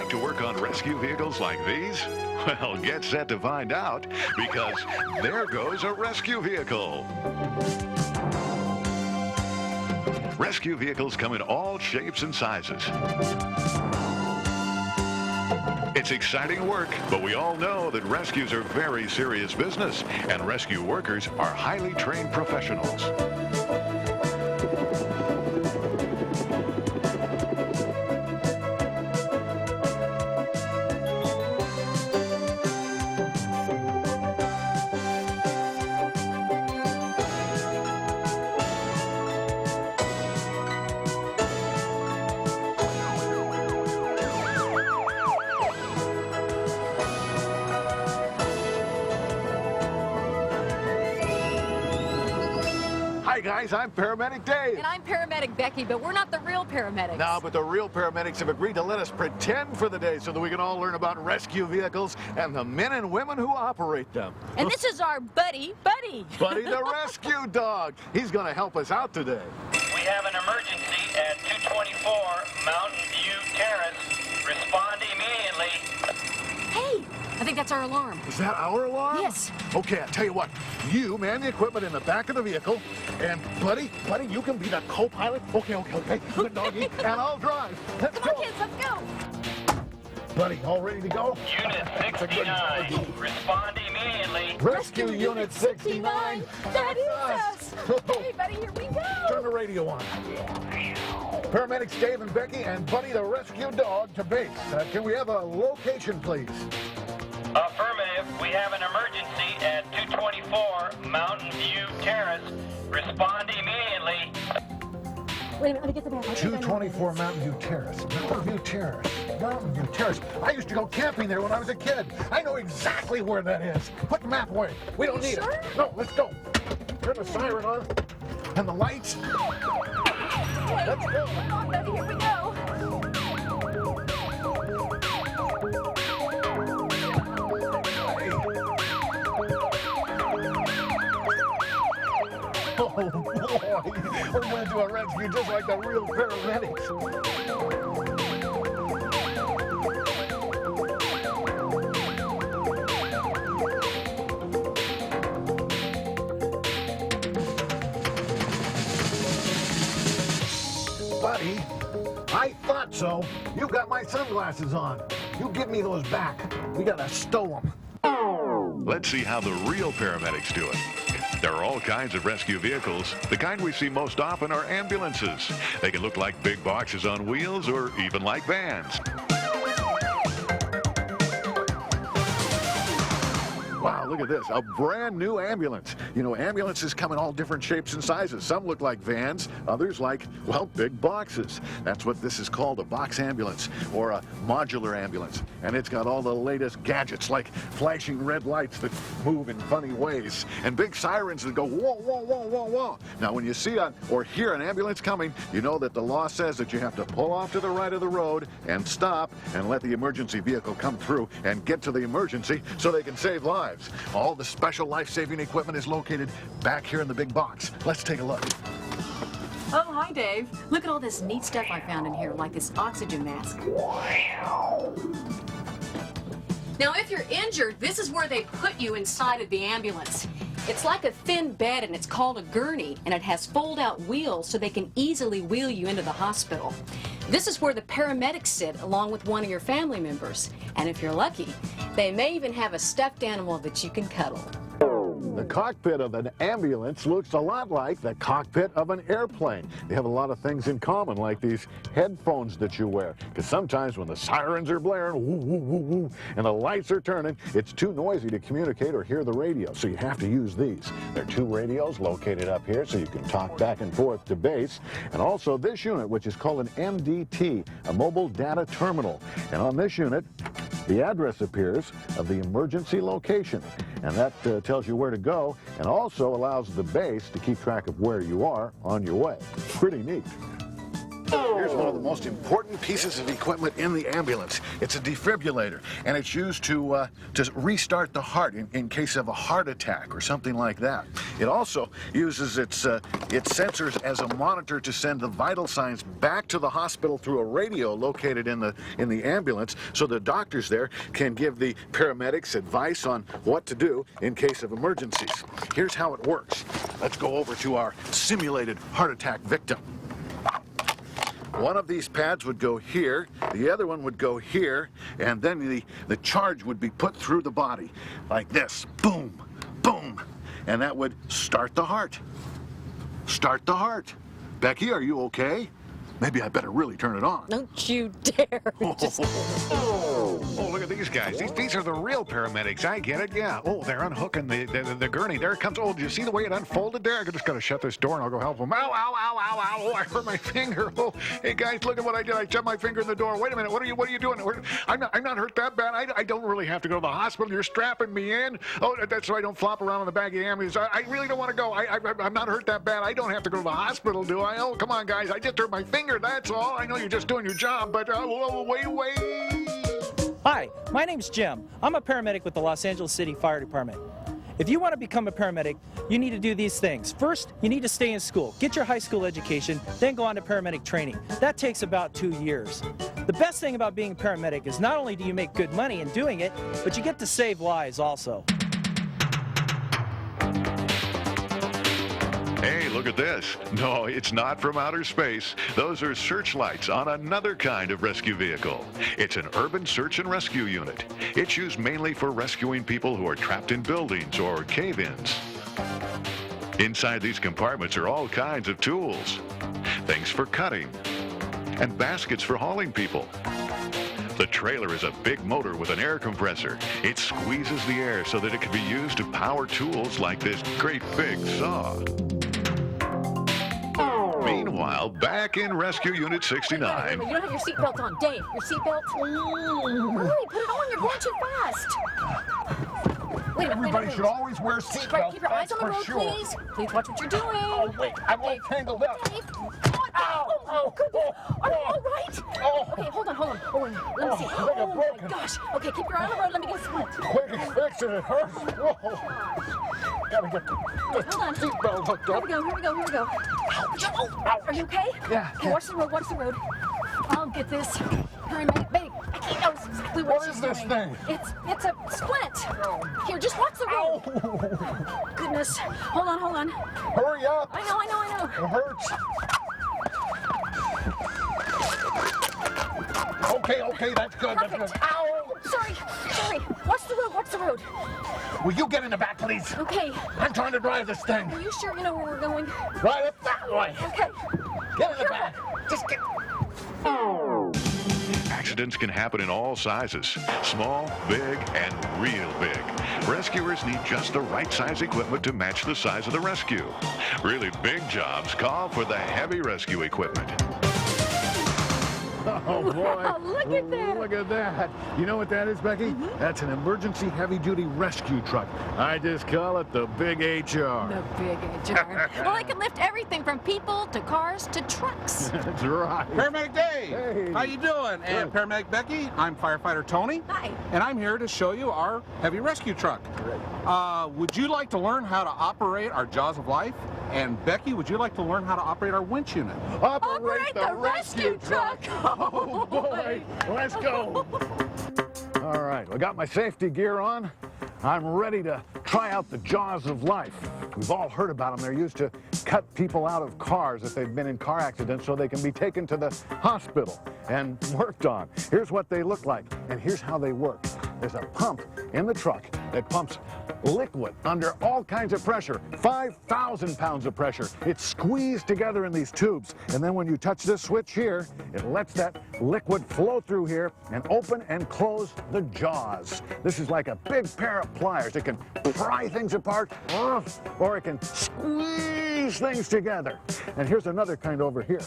like to work on rescue vehicles like these? Well, get set to find out, because there goes a rescue vehicle. Rescue vehicles come in all shapes and sizes. It's exciting work, but we all know that rescues are very serious business, and rescue workers are highly trained professionals. Hi guys, I'm Paramedic Dave. And I'm Paramedic Becky, but we're not the real paramedics. No, but the real paramedics have agreed to let us pretend for the day so that we can all learn about rescue vehicles and the men and women who operate them. And this is our Buddy. Buddy the rescue dog. He's going to help us out today. We have an emergency at 224 Mountain View Terrace. Respond immediately. Hey, I think that's our alarm. Is that our alarm? Yes. Okay, I'll tell you what. You man the equipment in the back of the vehicle, and Buddy, you can be the co-pilot. Okay. Good doggy, and I'll drive. Let's Come go. on, kids, let's go. Buddy, all ready to go? Unit 69, respond immediately. Rescue Unit 69. That is us. Hey, Buddy, here we go. Turn the radio on. Paramedics Dave and Becky and Buddy the rescue dog to base. Can we have a location, please? Affirmative. We have an emergency at 224 Mountain View Terrace. Respond immediately. Wait a minute, let me get the map. 224 Mountain View Terrace. Mountain View Terrace. Mountain View Terrace. I used to go camping there when I was a kid. I know exactly where that is. Put the map away. We don't need sure? it. No, let's go. Turn the siren on. And the lights. Okay, Let's go. come on, Buddy, here we go. Oh boy, we're going to do a rescue just like the real paramedics. Buddy, I thought so. You got my sunglasses on. You give me those back. We gotta stow them. Let's see how the real paramedics do it. There are all kinds of rescue vehicles. The kind we see most often are ambulances. They can look like big boxes on wheels or even like vans. Wow, look at this, a brand new ambulance. You know, ambulances come in all different shapes and sizes. Some look like vans, others like, well, big boxes. That's what this is called, a box ambulance or a modular ambulance. And it's got all the latest gadgets like flashing red lights that move in funny ways and big sirens that go whoa, whoa, whoa, whoa, whoa. Now, when you see or hear an ambulance coming, you know that the law says that you have to pull off to the right of the road and stop and let the emergency vehicle come through and get to the emergency so they can save lives. All the special life-saving equipment is located back here in the big box. Let's take a look. Oh, hi, Dave. Look at all this neat stuff I found in here, like this oxygen mask. Now, if you're injured, this is where they put you inside of the ambulance. It's like a thin bed, and it's called a gurney, and it has fold-out wheels so they can easily wheel you into the hospital. This is where the paramedics sit along with one of your family members. And if you're lucky, they may even have a stuffed animal that you can cuddle. The cockpit of an ambulance looks a lot like the cockpit of an airplane. They have a lot of things in common, like these headphones that you wear. Because sometimes when the sirens are blaring, woo, woo, woo, woo, and the lights are turning, it's too noisy to communicate or hear the radio. So you have to use these. There are two radios located up here, so you can talk back and forth to base. And also this unit, which is called an MDT, a mobile data terminal. And on this unit, the address appears of the emergency location, and that tells you where to go and also allows the base to keep track of where you are on your way. Pretty neat. Here's one of the most important pieces of equipment in the ambulance. It's a defibrillator, and it's used to restart the heart in case of a heart attack or something like that. It also uses its sensors as a monitor to send the vital signs back to the hospital through a radio located in the ambulance, so the doctors there can give the paramedics advice on what to do in case of emergencies. Here's how it works. Let's go over to our simulated heart attack victim. One of these pads would go here, the other one would go here, and then the charge would be put through the body like this. Boom, boom. And that would start the heart. Start the heart. Becky, are you okay? Maybe I better really turn it on. Don't you dare. Oh, look at these guys. These are the real paramedics. I get it, yeah. Oh, they're unhooking the gurney. There it comes. Oh, do you see the way it unfolded there? I just got to shut this door and I'll go help them. Ow, ow, ow, ow, ow. Oh, I hurt my finger. Oh, hey, guys, look at what I did. I shoved my finger in the door. Wait a minute. What are you doing? I'm not hurt that bad. I don't really have to go to the hospital. You're strapping me in. Oh, that's so I don't flop around in the back of the ambulance. I really don't want to go. I'm not hurt that bad. I don't have to go to the hospital, do I? Oh, come on, guys. I just hurt my finger. That's all. I know you're just doing your job, but wait. Hi, my name's Jim. I'm a paramedic with the Los Angeles City Fire Department. If you want to become a paramedic, you need to do these things. First, you need to stay in school. Get your high school education, then go on to paramedic training. That takes about 2 years. The best thing about being a paramedic is not only do you make good money in doing it, but you get to save lives also. Hey, look at this. No, it's not from outer space. Those are searchlights on another kind of rescue vehicle. It's an urban search and rescue unit. It's used mainly for rescuing people who are trapped in buildings or cave-ins. Inside these compartments are all kinds of tools, things for cutting, and baskets for hauling people. The trailer is a big motor with an air compressor. It squeezes the air so that it can be used to power tools like this great big saw. Meanwhile, back in Rescue Unit 69... You don't have your seatbelt on. Dave, your seatbelt. Hurry, put it on. You're going too fast. Wait a minute. Everybody should always wear seatbelts. Right, keep your eyes on the for road, sure. please. Please watch what you're doing. Oh, wait, I'm all tangled up. Dave. Oh, goodness. Are you all right? Okay, hold on. Oh, let me see. Oh, my gosh. Okay, keep your eye on the road. Let me get a splint. Quick, fix it. It hurts. Whoa. Gotta get the Hold on. seatbelt hooked up. Here we go. Oh, are you okay? Yeah. Okay, watch the road. I'll get this. Hurry, baby. He knows exactly what she's this doing. thing? It's a splint. Here, just watch the road. Ow. Goodness. Hold on. Hurry up. I know. It hurts. Okay, that's good. Perfect. Ow. Sorry. Watch the road. Will you get in the back, please? Okay. I'm trying to drive this thing. Are you sure you know where we're going? Right up that way. Okay. Get in the back. Just get... Accidents can happen in all sizes, small, big, and real big. Rescuers need just the right size equipment to match the size of the rescue. Really big jobs call for the heavy rescue equipment. Oh, boy. Look at that. Look at that. You know what that is, Becky? That's an emergency heavy-duty rescue truck. I just call it the Big HR. The big HR. Well, I can lift everything from people to cars to trucks. That's right. Paramedic Dave, Hey. how you doing? And Paramedic Becky, I'm firefighter Tony. Hi. And I'm here to show you our heavy rescue truck. Would you like to learn how to operate our Jaws of Life? And Becky, would you like to learn how to operate our winch unit? Operate the rescue truck. Oh, boy. Let's go. All right, I got my safety gear on. I'm ready to try out the Jaws of Life. We've all heard about them. They're used to cut people out of cars if they've been in car accidents so they can be taken to the hospital and worked on. Here's what they look like, and here's how they work. There's a pump in the truck that pumps liquid under all kinds of pressure, 5,000 pounds of pressure. It's squeezed together in these tubes, and then when you touch this switch here, it lets that liquid flow through here and open and close the jaws. This is like a big pair of pliers. It can pry things apart, or it can squeeze things together. And here's another kind over here.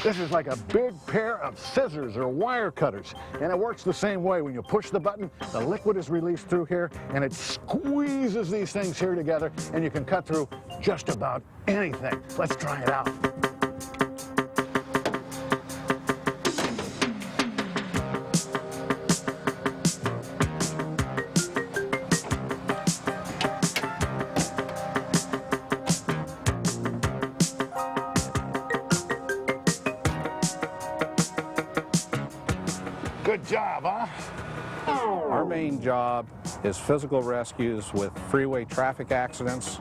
This is like a big pair of scissors or wire cutters, and it works the same way. When you push the button, the liquid is released through here, and it squeezes these things here together, and you can cut through just about anything. Let's try it out. Good job, huh? Our main job is physical rescues with freeway traffic accidents,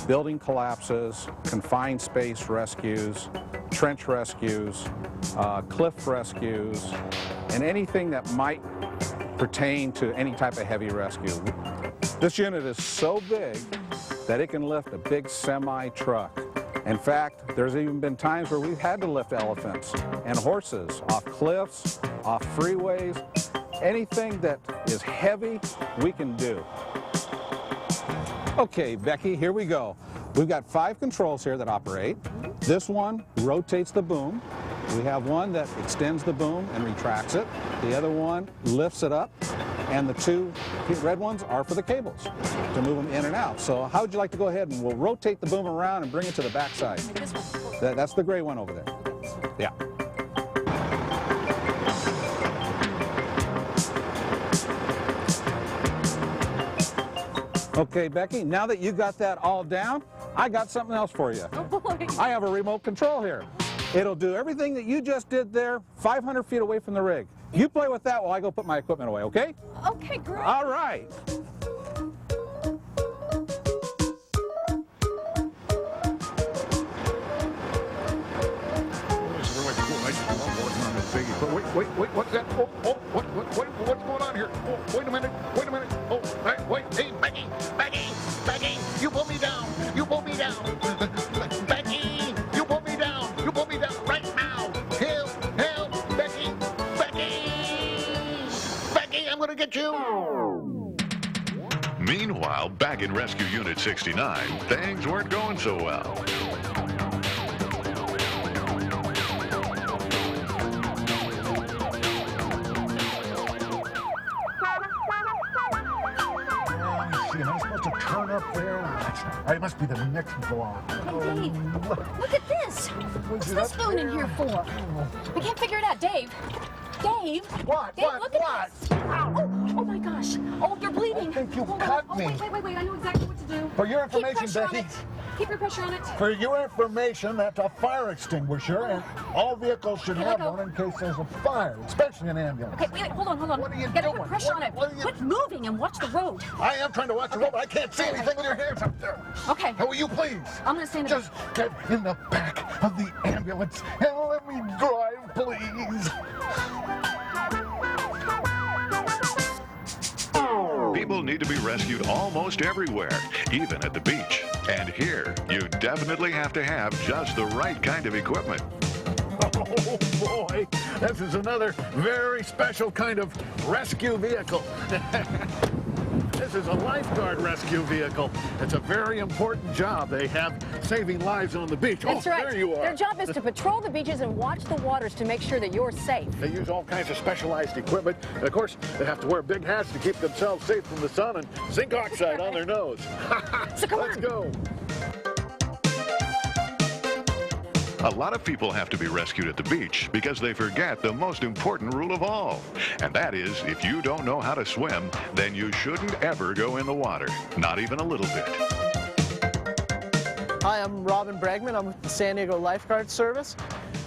building collapses, confined space rescues, trench rescues, cliff rescues, and anything that might pertain to any type of heavy rescue. This unit is so big that it can lift a big semi-truck. In fact, there's even been times where we've had to lift elephants and horses off cliffs, off freeways. Anything that is heavy, we can do. Okay, Becky, here we go. We've got 5 controls here that operate. This one rotates the boom. We have one that extends the boom and retracts it. The other one lifts it up. And the 2 red ones are for the cables to move them in and out. So how would you like to go ahead and we'll rotate the boom around and bring it to the back side? That's the gray one over there. Yeah. Okay, Becky, now that you got that all down, I got something else for you. Oh boy. I have a remote control here. It'll do everything that you just did there 500 feet away from the rig. You play with that while I go put my equipment away, okay? Okay, great. All right. Wait, what's that? What's going on here? Oh, wait a minute. Oh, wait, hey, Becky, you pull me down. Becky, you pull me down right now. Help, Becky, I'm gonna get you. Meanwhile, back in Rescue Unit 69, things weren't going so well. Am I supposed to turn up there? It must be the next block. Hey, Dave, look at this. What's this phone in here for? I can't figure it out. Dave, What? Dave, look at this. Oh my gosh. Oh, you're bleeding. I think you Hold on. cut me. Wait. I know exactly what to do. For your Keep information, pressure on Becky. it. Keep your pressure on it. For your information, that's a fire extinguisher, and all vehicles should Here I have go. one in case there's a fire, especially an ambulance. Okay, wait, hold on. What are you Gotta doing? put pressure on it. What are you- Quit moving and watch the road. I am trying to watch the road, but I can't see anything with your hands up there. Okay. How will you please? I'm gonna stand in Just get in the back of the ambulance and let me drive, please. People need to be rescued almost everywhere, even at the beach. And here, you definitely have to have just the right kind of equipment. Oh boy, this is another very special kind of rescue vehicle. This is a lifeguard rescue vehicle. It's a very important job. They have saving lives on the beach. That's right. There you are. Their job is to patrol the beaches and watch the waters to make sure that you're safe. They use all kinds of specialized equipment. And of course, they have to wear big hats to keep themselves safe from the sun and zinc oxide on their nose. So come Let's on. go. A lot of people have to be rescued at the beach because they forget the most important rule of all. And that is, if you don't know how to swim, then you shouldn't ever go in the water. Not even a little bit. Hi, I'm Robin Bregman. I'm with the San Diego Lifeguard Service.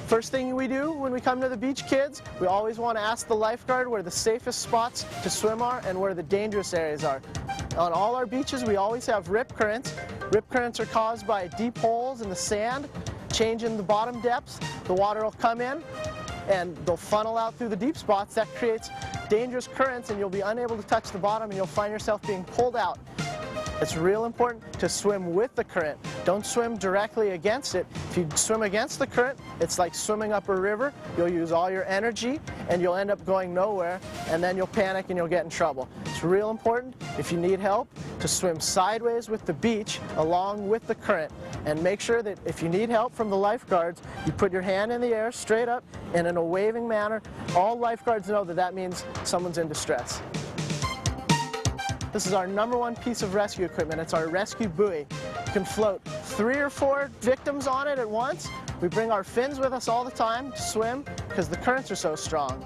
First thing we do when we come to the beach, kids, we always want to ask the lifeguard where the safest spots to swim are and where the dangerous areas are. On all our beaches, we always have rip currents. Rip currents are caused by deep holes in the sand, change in the bottom depths. The water will come in and they'll funnel out through the deep spots. That creates dangerous currents and you'll be unable to touch the bottom and you'll find yourself being pulled out. It's real important to swim with the current. Don't swim directly against it. If you swim against the current, it's like swimming up a river. You'll use all your energy and you'll end up going nowhere, and then you'll panic and you'll get in trouble. It's real important, if you need help, to swim sideways with the beach along with the current. And make sure that if you need help from the lifeguards, you put your hand in the air straight up and in a waving manner. All lifeguards know that that means someone's in distress. This is our #1 piece of rescue equipment. It's our rescue buoy. You can float 3 or 4 victims on it at once. We bring our fins with us all the time to swim because the currents are so strong.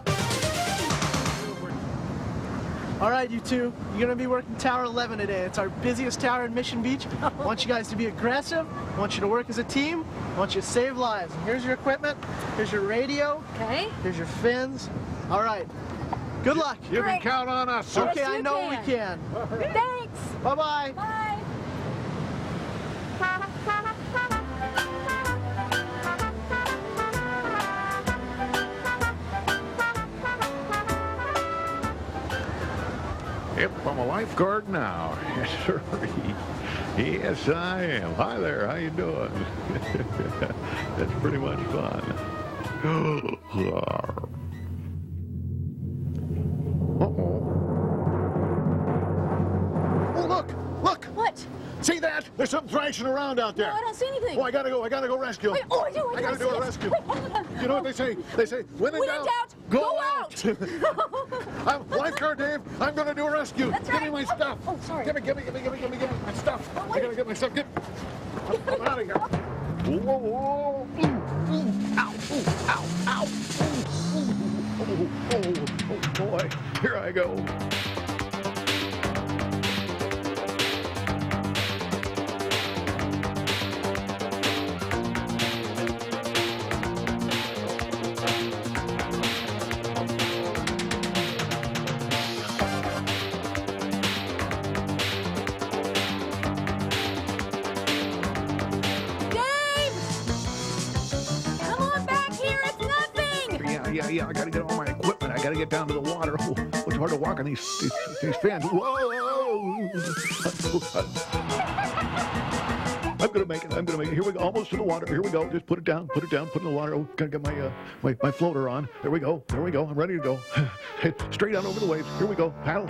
All right, you two, you're gonna be working Tower 11 today. It's our busiest tower in Mission Beach. I want you guys to be aggressive. I want you to work as a team. I want you to save lives. And here's your equipment. Here's your radio. Okay. Here's your fins. All right, Good luck. You can Great. count on us, sir. Okay, Yes, I you know we can. can. Thanks. Bye-bye. Bye. Yep, I'm a lifeguard now. Yes, sir. Yes, I am. Hi there. How you doing? That's pretty much fun. Oh, look! Look! What? See that? There's something thrashing around out there. No, I don't see anything. Oh, I gotta go rescue. Wait, oh, I do. I gotta do a rescue. Wait, hold on. You know what they say? They say, when in doubt, go out. I'm lifeguard Dave. I'm gonna do a rescue. That's Give me right. my stuff. Oh, sorry. Give me my stuff. Oh, I wait. gotta get my stuff. I'm out of here. Whoa, whoa. Ow, ooh, ow, ow. Oh, boy. Here I go. Yeah, I gotta get all my equipment. I gotta get down to the water. Oh, it's hard to walk on these fans. Whoa! I'm gonna make it. Here we go. Almost to the water. Here we go. Just put it down. Put it in the water. Oh, gotta get my floater on. There we go. I'm ready to go. Straight out over the waves. Here we go. Paddle.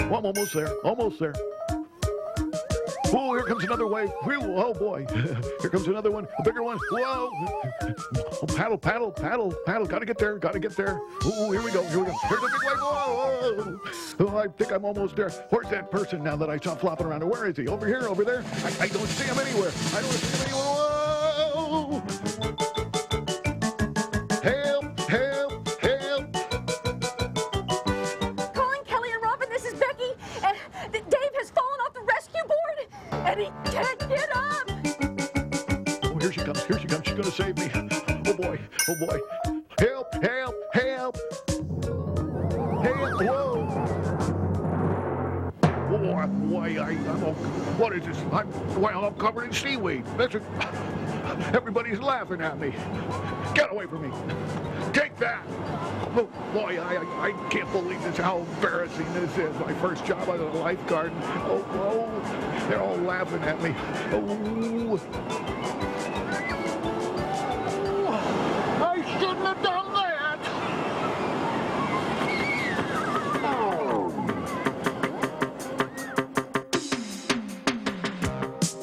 Oh, I'm almost there. Oh, here comes another wave. Whew, oh, boy. Here comes another one. A bigger one. Whoa. Oh, paddle. Gotta get there. Oh, here we go. Here's a big wave. Whoa. Oh, I think I'm almost there. Where's that person now that I saw flopping around? Where is he? Over here? Over there? I don't see him anywhere. Whoa. Help. Calling Kelly and Robin, this is Becky. And Dave has fallen off the rescue board, and he can't get up. Oh, here she comes. She's gonna save me. Oh, boy. Help. Whoa. What is this? I'm covered in seaweed. Everybody's laughing at me. Get away from me. Take that. Oh, boy, I can't believe this, how embarrassing this is. My first job as a lifeguard. Oh, they're all laughing at me. Oh. I shouldn't have done that.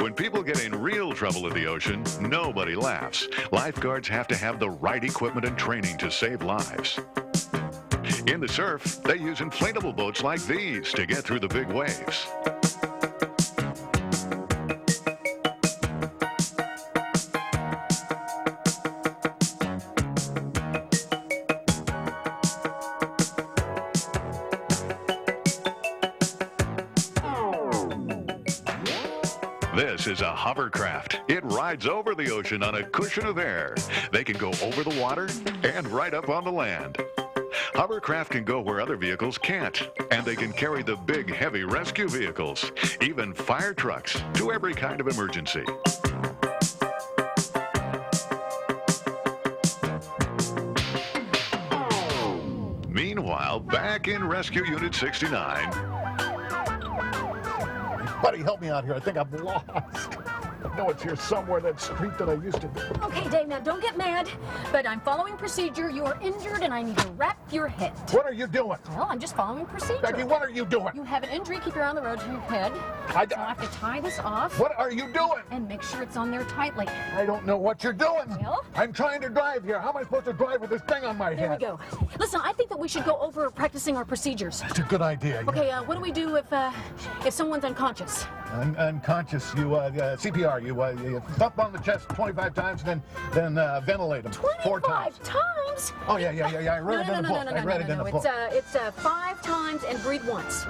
When people get in real trouble in the ocean, nobody laughs. Lifeguards have to have the right equipment and training to save lives. In the surf, they use inflatable boats like these to get through the big waves. This is a hovercraft. It rides over the ocean on a cushion of air. They can go over the water and right up on the land. Hovercraft can go where other vehicles can't, and they can carry the big, heavy rescue vehicles, even fire trucks, to every kind of emergency. Meanwhile, back in Rescue Unit 69, Buddy, help me out here. I think I'm lost. I know it's here somewhere, that street that I used to do. Okay, Dave, now don't get mad, but I'm following procedure. You are injured, and I need to wrap your head. What are you doing? Well, I'm just following procedure. Becky, what are you doing? You have an injury. Keep your eye on the road to your head. I So I have to tie this off. What are you doing? And make sure it's on there tightly. I don't know what you're doing. Well? I'm trying to drive here. How am I supposed to drive with this thing on my There we head? go. Listen, I think that we should go over practicing our procedures. That's a good idea. Okay, what do we do if someone's unconscious? Unconscious, you CPR, you thump on the chest 25 times, then ventilate them 4 times. 25 times? Oh yeah. I read it in the book. I read it in the book. It's 5 times and breathe once.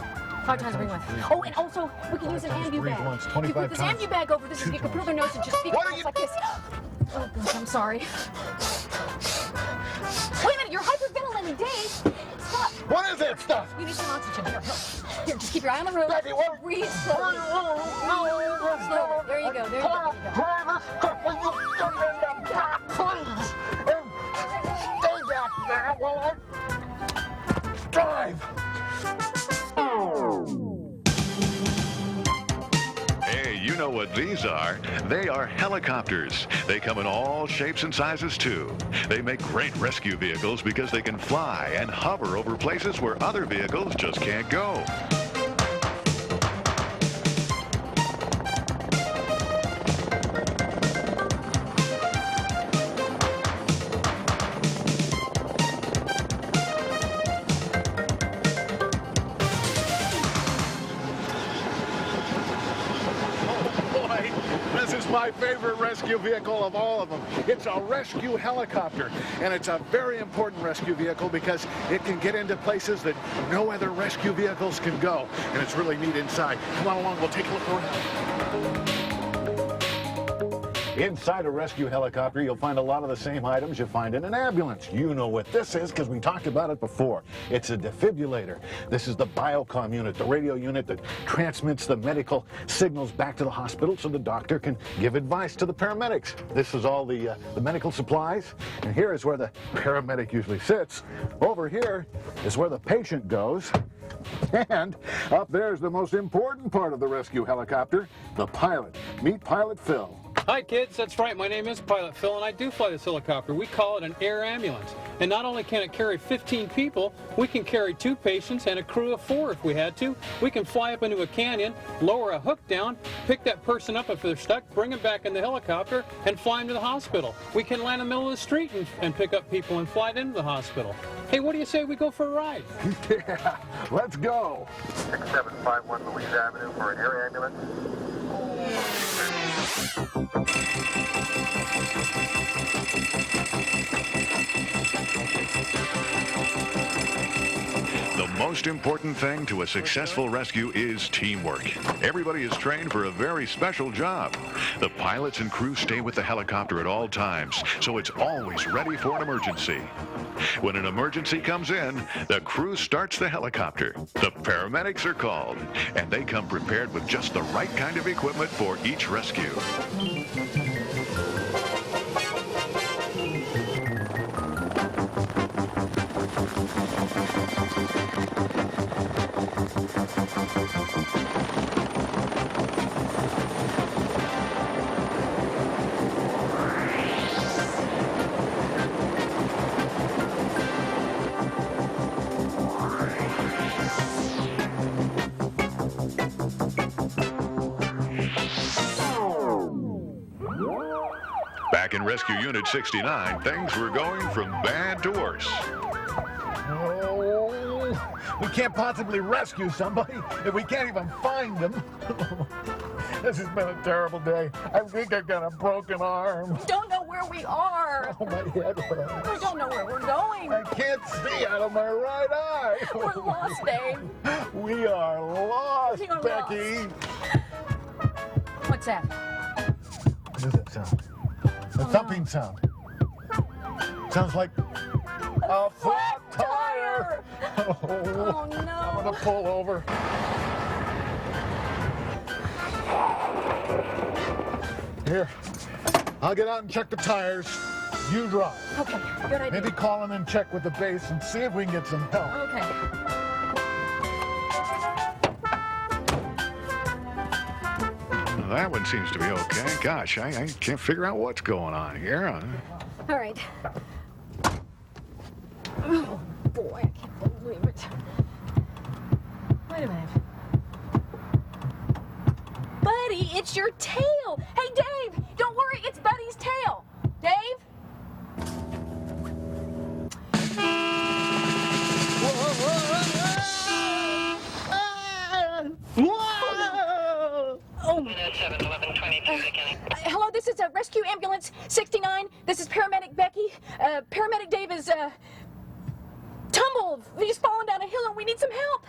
5 times and breathe once. Oh, and also we can use an ambu breathe bag. once, You 25 put this times. ambu bag over this, and you can put their nose and just speak What are you like this. Oh, gosh, I'm sorry. You're hyperventilating, Dave. Stop. What is that stuff? You need some oxygen. Here, here, just keep your eye on the road. Becky, what? Breathe slowly. Slowly. There you go. There you go. Please. Stay back there while I drive. Hey, you know what these are. They are helicopters. They come in all shapes and sizes, too. They make great rescue vehicles because they can fly and hover over places where other vehicles just can't go. This is my favorite rescue vehicle of all of them. It's a rescue helicopter, and it's a very important rescue vehicle because it can get into places that no other rescue vehicles can go, and it's really neat inside. Come on along, we'll take a look around. Inside a rescue helicopter, you'll find a lot of the same items you find in an ambulance. You know what this is because we talked about it before. It's a defibrillator. This is the biocom unit, the radio unit that transmits the medical signals back to the hospital so the doctor can give advice to the paramedics. This is all the medical supplies, and here is where the paramedic usually sits. Over here is where the patient goes. And up there is the most important part of the rescue helicopter, the pilot. Meet Pilot Phil. Hi kids, that's right, my name is Pilot Phil and I do fly this helicopter. We call it an air ambulance. And not only can it carry 15 people, we can carry 2 patients and a crew of 4 if we had to. We can fly up into a canyon, lower a hook down, pick that person up if they're stuck, bring them back in the helicopter and fly them to the hospital. We can land in the middle of the street and pick up people and fly them to the hospital. Hey, what do you say we go for a ride? Yeah, let's go. 6751 Louise Avenue for an air ambulance. The most important thing to a successful rescue is teamwork. Everybody is trained for a very special job. The pilots and crew stay with the helicopter at all times, so it's always ready for an emergency. When an emergency comes in, the crew starts the helicopter. The paramedics are called, and they come prepared with just the right kind of equipment for each rescue. Back in Rescue Unit 69, things were going from bad to worse. Oh, we can't possibly rescue somebody if we can't even find them. This has been a terrible day. I think I got a broken arm. Don't know where we are. Oh, my head hurts. We don't know where we're going. I can't see out of my right eye. We're lost, Dave. We are lost, We are Becky. lost. What's that? What is that sound? A thumping sound. Sounds like a flat tire. Oh, no. I'm gonna pull over. Here, I'll get out and check the tires. You drive. Okay, good idea. Maybe call in and check with the base and see if we can get some help. Okay. That one seems to be okay. Gosh, I can't figure out what's going on here. All right. Oh, boy, I can't believe it. Wait a minute. Buddy, it's your tail. Hey, Dave, don't worry, it's Buddy's tail. Dave? Oh. Hello, this is Rescue Ambulance 69. This is Paramedic Becky. Paramedic Dave is tumbled. He's fallen down a hill and we need some help.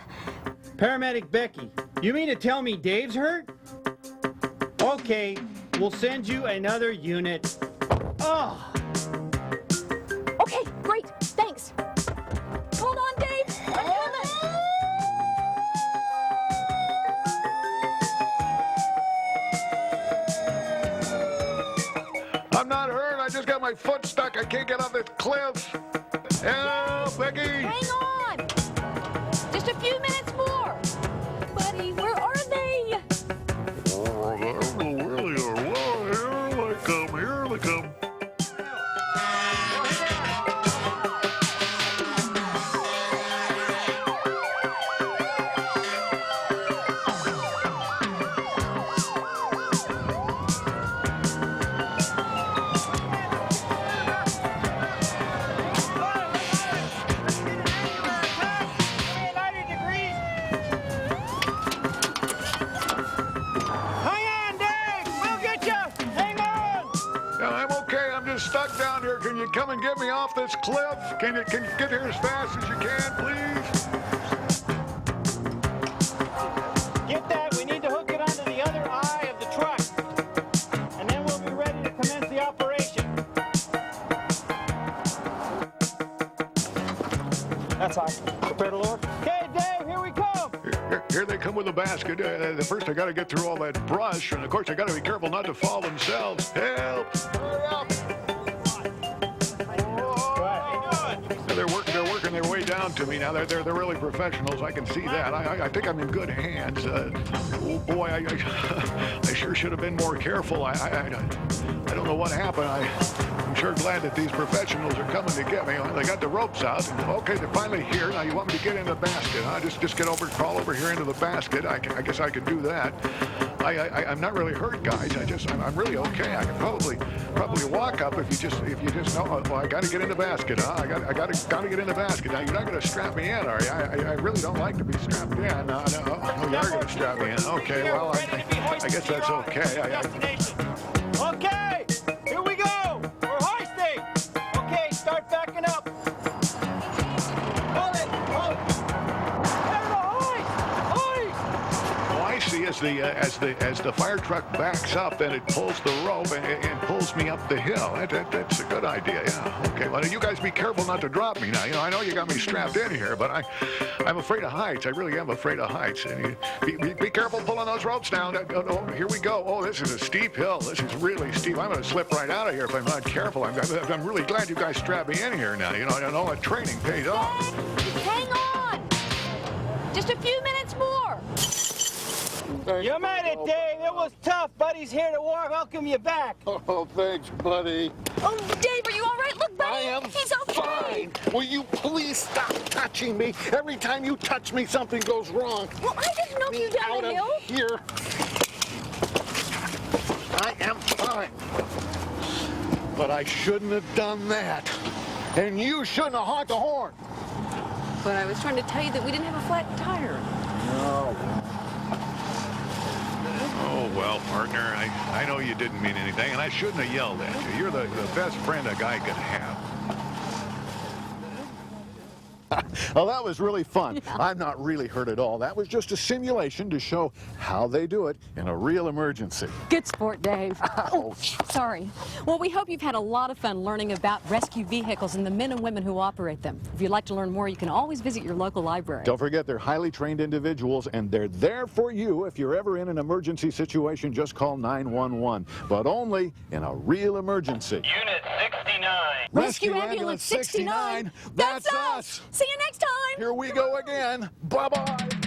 Paramedic Becky, you mean to tell me Dave's hurt? Okay, we'll send you another unit. Oh! Okay, great. Thanks. my foot's stuck. I can't get off this cliff. Help, Becky! Hang on! Just a few minutes more! Buddy, where are they? Oh, I don't know where they are. Well, here they come, here they come. Stuck down here. Can you come and get me off this cliff? Can you get here as fast as you can, please? Get that. We need to hook it onto the other eye of the truck. And then we'll be ready to commence the operation. That's all. Prepare to lower. Okay, Dave, here we come. Here they come with a basket. First, I got to get through all that brush. And, of course, I got to be careful not to fall themselves. Help! Hurry up! They're working their way down to me now. They're really professionals. I can see that. I think I'm in good hands. Oh boy, I sure should have been more careful. I don't know what happened. I'm sure glad that these professionals are coming to get me. They got the ropes out. And, okay, they're finally here. Now you want me to get in the basket, huh? Just get over, crawl over here into the basket. I guess I could do that. I'm not really hurt, guys. I'm really okay. I can probably walk up if you just know. Oh, I got to get in the basket, huh? I got to get in the basket. Now you're not going to strap me in, are you? I really don't like to be strapped in. No, you are going to strap me in. Okay, well, I guess that's okay. Okay, here we go. We're hoisting. Okay, start backing up. Hold it. Hold it. There's the hoist. Oh, I see. As the fire truck backs up, then it pulls the rope and pulls me up the hill. That's a good idea. Yeah. Okay. Well, you guys be careful not to drop me now. You know, I know you got me strapped in here, but I'm afraid of heights. I really am afraid of heights. And be careful pulling those ropes down. Oh, here we go. Oh, this is a steep hill. This is really steep. I'm going to slip right out of here if I'm not careful. I'm really glad you guys strapped me in here now. You know, I know that training paid off. Hang on! Just a few minutes more! You made it, Dave. It was tough. Buddy's here to welcome you back. Oh, thanks, buddy. Oh, Dave, are you all right? Look, buddy. I am He's okay. fine. Will you please stop touching me? Every time you touch me, something goes wrong. Well, I didn't know you down Out the of hill. here. I am fine. But I shouldn't have done that. And you shouldn't have honked the horn. But I was trying to tell you that we didn't have a flat tire. No. Oh, well, partner, I know you didn't mean anything, and I shouldn't have yelled at you. You're the best friend a guy could have. Well, that was really fun. Yeah. I'm not really hurt at all. That was just a simulation to show how they do it in a real emergency. Good sport, Dave. Oh, sorry. Well, we hope you've had a lot of fun learning about rescue vehicles and the men and women who operate them. If you'd like to learn more, you can always visit your local library. Don't forget, they're highly trained individuals, and they're there for you. If you're ever in an emergency situation, just call 911, but only in a real emergency. Unit 69. Rescue Ambulance 69. That's us. See you next time. Here we go again. Bye-bye.